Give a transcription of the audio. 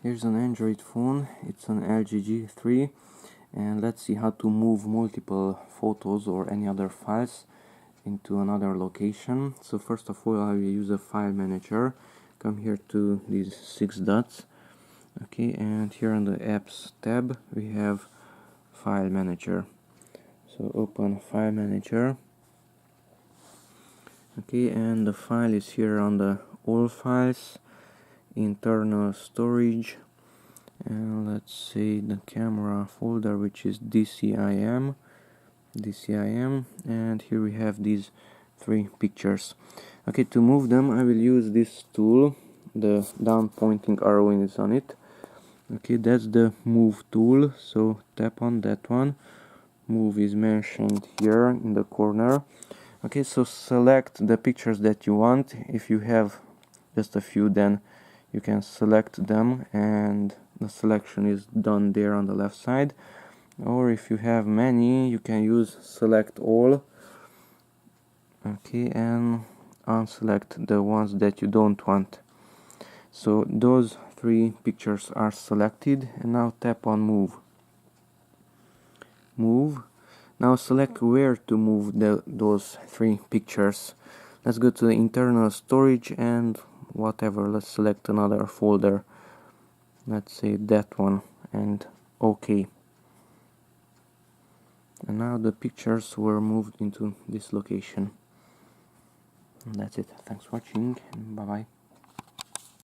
Here's an Android phone, it's an LG G3, and let's see how to move multiple photos or any other files into another location. So first of all, I will use a file manager. Come here to these 6 dots, okay, and here on the apps tab we have file manager. So open file manager, okay, and the file is here on the all files, internal storage, and let's say the camera folder, which is DCIM, and here we have these 3 pictures. Okay, to move them I will use this tool. The down pointing arrow is on it. Okay, that's the move tool, so tap on that one. Move is mentioned here in the corner. Okay, so select the pictures that you want. If you have just a few, then you can select them and the selection is done there on the left side. Or if you have many, you can use select all, okay, and unselect the ones that you don't want. So those 3 pictures are selected, and now tap on move. Now select where to move those 3 pictures. Let's go to the internal storage and whatever, let's select another folder, let's say that one, and OK. And now the pictures were moved into this location. And that's it. Thanks for watching, and bye bye.